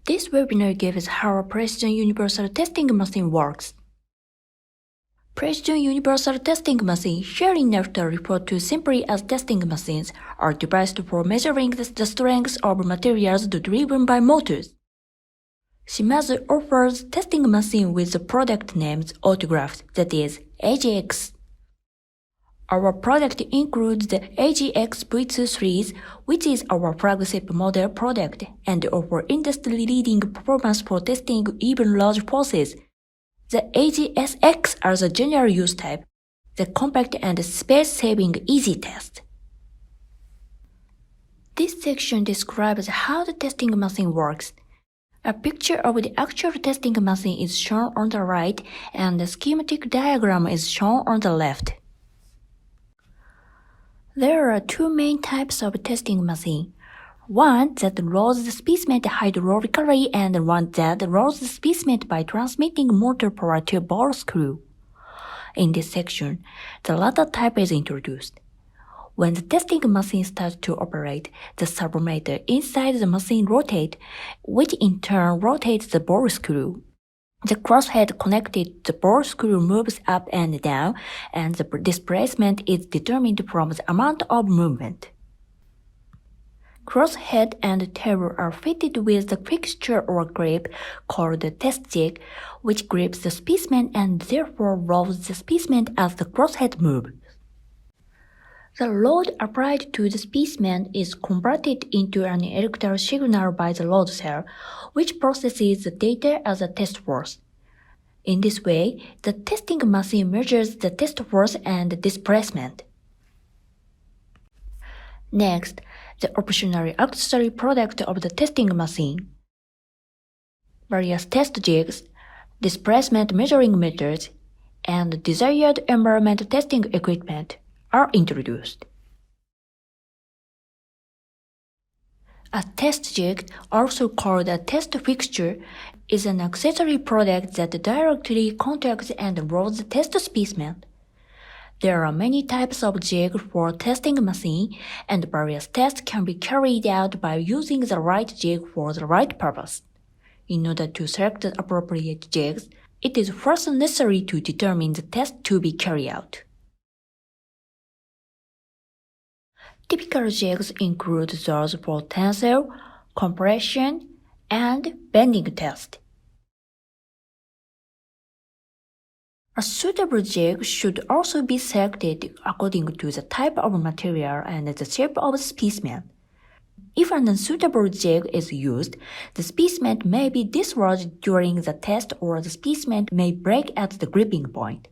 This webinar gives how a Precision Universal Testing Machine works. Precision Universal Testing Machine, here in after referred to simply as testing machines, are devices for measuring the strength of materials driven by motors. Shimadzu offers testing machine with the product names autographed, that is, AGX. Our product includes the AGX V2 series, which is our flagship model product, and offer industry-leading performance for testing even large forces. The AGSX are the general use type, the compact and space-saving easy test. This section describes how the testing machine works. A picture of the actual testing machine is shown on the right, and the schematic diagram is shown on the left. There are two main types of testing machine. One that rolls the specimen hydraulically and one that rolls the specimen by transmitting motor power to ball screw. In this section, the latter type is introduced. When the testing machine starts to operate, the servomotor inside the machine rotates, which in turn rotates the ball screw. The crosshead connected to the ball screw moves up and down, and the displacement is determined from the amount of movement. Crosshead and tail are fitted with the fixture or grip called the test jig, which grips the specimen and therefore rolls the specimen as the crosshead moves. The load applied to the specimen is converted into an electrical signal by the load cell, which processes the data as a test force. In this way, the testing machine measures the test force and displacement. Next, the optional accessory product of the testing machine. Various test jigs, displacement measuring methods, and desired environment testing equipment are introduced. A test jig, also called a test fixture, is an accessory product that directly contacts and rolls the test specimen. There are many types of jig for testing machine, and various tests can be carried out by using the right jig for the right purpose. In order to select the appropriate jigs, it is first necessary to determine the test to be carried out. Typical jigs include those for tensile, compression, and bending test. A suitable jig should also be selected according to the type of material and the shape of the specimen. If an unsuitable jig is used, the specimen may be dislodged during the test or the specimen may break at the gripping point.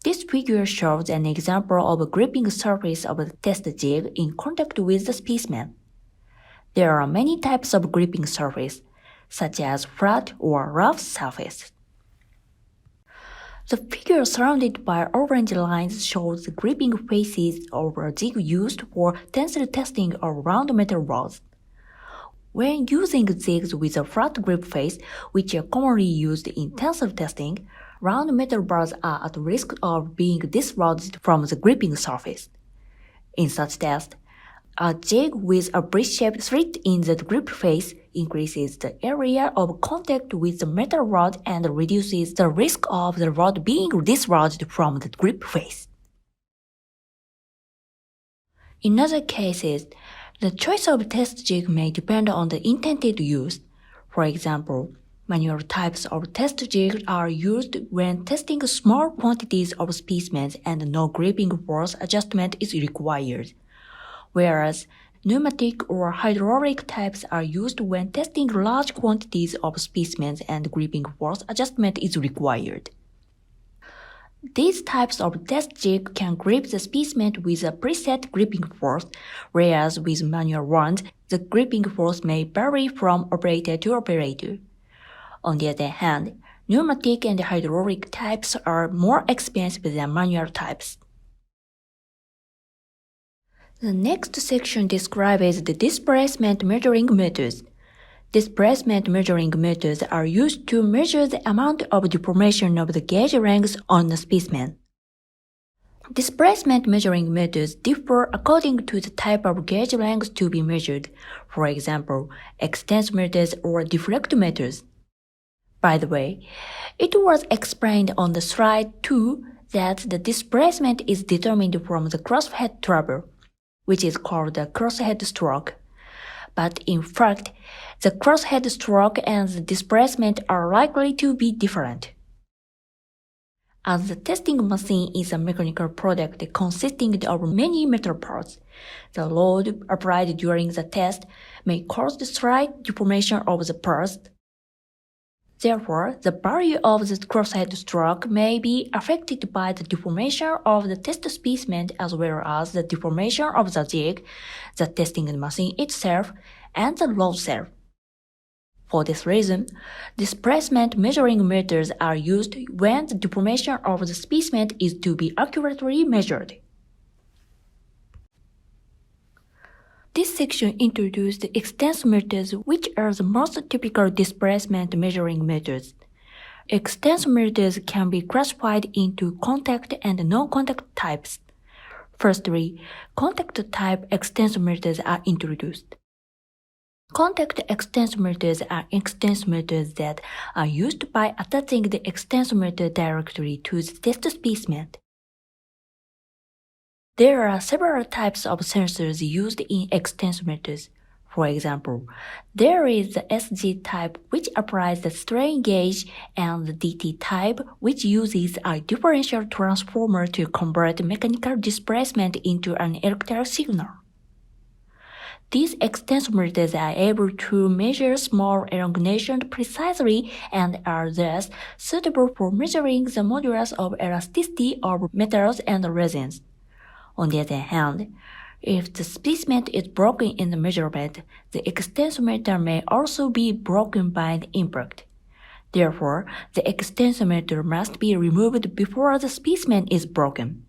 This figure shows an example of a gripping surface of the test jig in contact with the specimen. There are many types of gripping surface, such as flat or rough surface. The figure surrounded by orange lines shows the gripping faces of a jig used for tensile testing of round metal rods. When using jigs with a flat grip face, which are commonly used in tensile testing, round metal bars are at risk of being dislodged from the gripping surface. In such tests, a jig with a bridge-shaped slit in the grip face increases the area of contact with the metal rod and reduces the risk of the rod being dislodged from the grip face. In other cases, the choice of test jig may depend on the intended use. For example, manual types of test jigs are used when testing small quantities of specimens and no gripping force adjustment is required, whereas pneumatic or hydraulic types are used when testing large quantities of specimens and gripping force adjustment is required. These types of test jig can grip the specimen with a preset gripping force, whereas with manual ones, the gripping force may vary from operator to operator. On the other hand, pneumatic and hydraulic types are more expensive than manual types. The next section describes the displacement measuring methods. Displacement measuring methods are used to measure the amount of deformation of the gauge length on a specimen. Displacement measuring methods differ according to the type of gauge length to be measured, for example, extensor methods or deflect methods. By the way, it was explained on the slide 2 that the displacement is determined from the crosshead travel, which is called the crosshead stroke. But in fact, the crosshead stroke and the displacement are likely to be different. As the testing machine is a mechanical product consisting of many metal parts, the load applied during the test may cause the slight deformation of the parts. Therefore, the value of the crosshead stroke may be affected by the deformation of the test specimen as well as the deformation of the jig, the testing machine itself, and the load cell. For this reason, displacement measuring methods are used when the deformation of the specimen is to be accurately measured. This section introduced the extensor methods, which are the most typical displacement measuring methods. Extensor methods can be classified into contact and non-contact types. Firstly, contact type extensor methods are introduced. Contact extensor methods are extensor methods that are used by attaching the extensor method directly to the test specimen. There are several types of sensors used in extensor methods. For example, there is the SG type, which applies the strain gauge, and the DT type, which uses a differential transformer to convert mechanical displacement into an electrical signal. These extensor methods are able to measure small elongation precisely and are thus suitable for measuring the modulus of elasticity of metals and resins. On the other hand, if the specimen is broken in the measurement, the extensometer may also be broken by the impact. Therefore, the extensometer must be removed before the specimen is broken.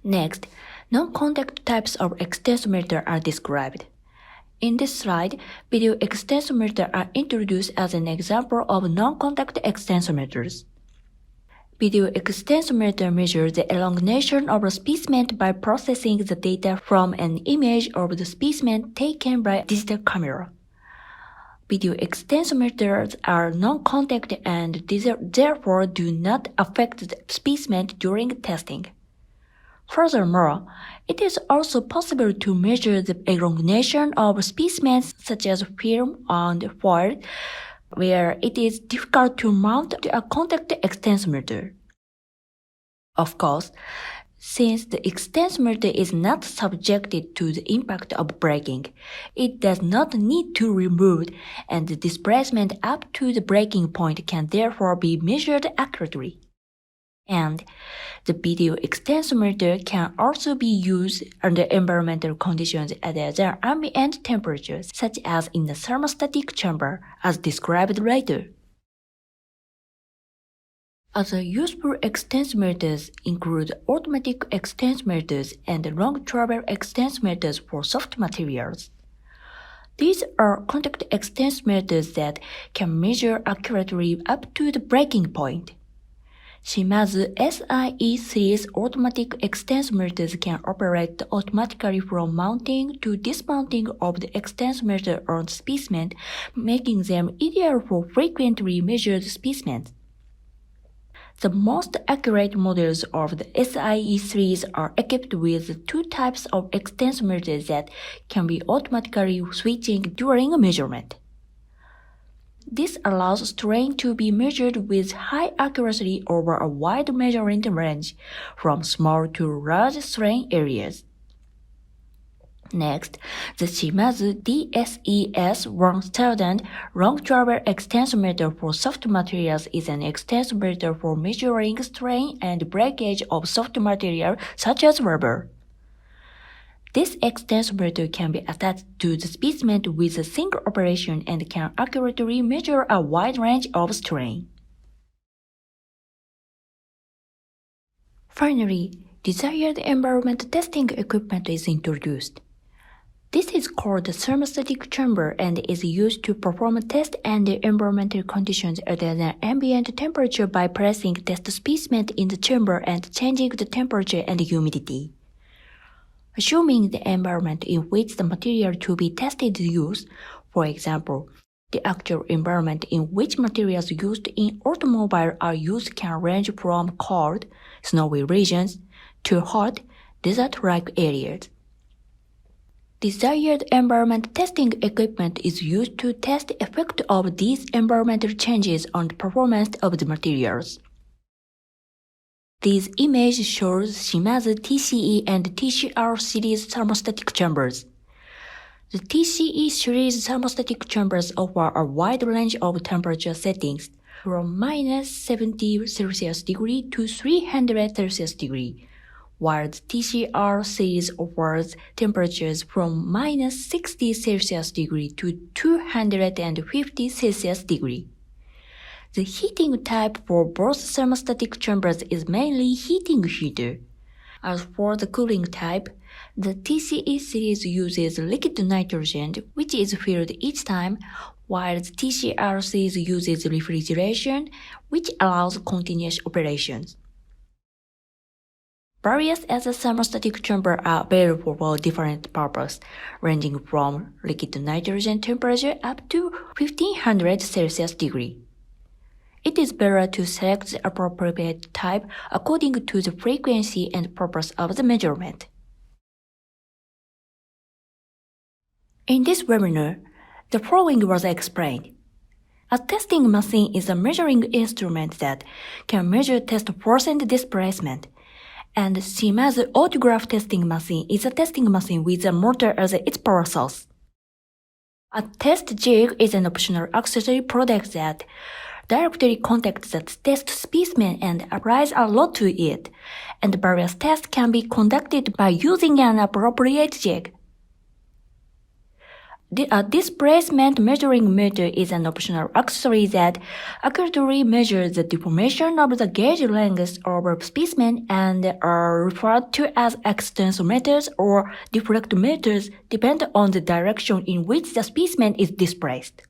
Next, non-contact types of extensometer are described. In this slide, video extensometer are introduced as an example of non-contact extensometers. Video extensometer measures the elongation of a specimen by processing the data from an image of the specimen taken by a digital camera. Video extensometers are non-contact and therefore do not affect the specimen during testing. Furthermore, it is also possible to measure the elongation of specimens such as film and foil, where it is difficult to mount a contact extensometer. Of course, since the extensometer is not subjected to the impact of breaking, it does not need to be removed, and the displacement up to the breaking point can therefore be measured accurately. And the video extensometer can also be used under environmental conditions other than ambient temperatures, such as in the thermostatic chamber, as described later. Other useful extensometers include automatic extensometers and long-travel extensometers for soft materials. These are contact extensometers that can measure accurately up to the breaking point. Shimadzu SIE series automatic extensometers can operate automatically from mounting to dismounting of the extensometer on the specimen, making them ideal for frequently measured specimens. The most accurate models of the SIE series are equipped with two types of extensometers that can be automatically switching during a measurement. This allows strain to be measured with high accuracy over a wide measuring range, from small to large strain areas. Next, the Shimadzu DSES-1000 long-travel extensometer for soft materials is an extensometer for measuring strain and breakage of soft material such as rubber. This extensometer can be attached to the specimen with a single operation and can accurately measure a wide range of strain. Finally, desired environment testing equipment is introduced. This is called the thermostatic chamber and is used to perform tests under environmental conditions other than ambient temperature by pressing test specimen in the chamber and changing the temperature and humidity. Assuming the environment in which the material to be tested is used, for example, the actual environment in which materials used in automobile are used can range from cold, snowy regions to hot, desert-like areas. Desired environment testing equipment is used to test the effect of these environmental changes on the performance of the materials. This image shows Shimadzu TCE and TCR series thermostatic chambers. The TCE series thermostatic chambers offer a wide range of temperature settings, from -70°C to 300°C, while the TCR series offers temperatures from -60°C to 250°C. The heating type for both thermostatic chambers is mainly heating heater. As for the cooling type, the TCE series uses liquid nitrogen, which is filled each time, while the TCR series uses refrigeration, which allows continuous operations. Various other thermostatic chambers are available for different purposes, ranging from liquid nitrogen temperature up to 1500°C. It is better to select the appropriate type according to the frequency and purpose of the measurement. In this webinar, the following was explained. A testing machine is a measuring instrument that can measure test force and displacement, and Shimadzu autograph testing machine is a testing machine with a motor as its power source. A test jig is an optional accessory product that directly contacts the test specimen and applies a load to it, and various tests can be conducted by using an appropriate jig. A displacement measuring meter is an optional accessory that accurately measures the deformation of the gauge length of a specimen and are referred to as extensometers or deflectometers depending on the direction in which the specimen is displaced.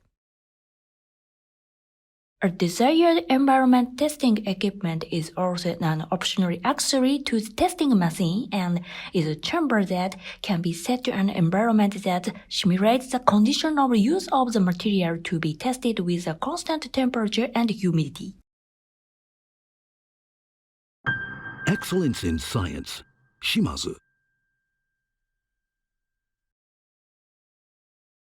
A desired environment testing equipment is also an optional accessory to the testing machine and is a chamber that can be set to an environment that simulates the condition of use of the material to be tested with a constant temperature and humidity. Excellence in science. Shimadzu.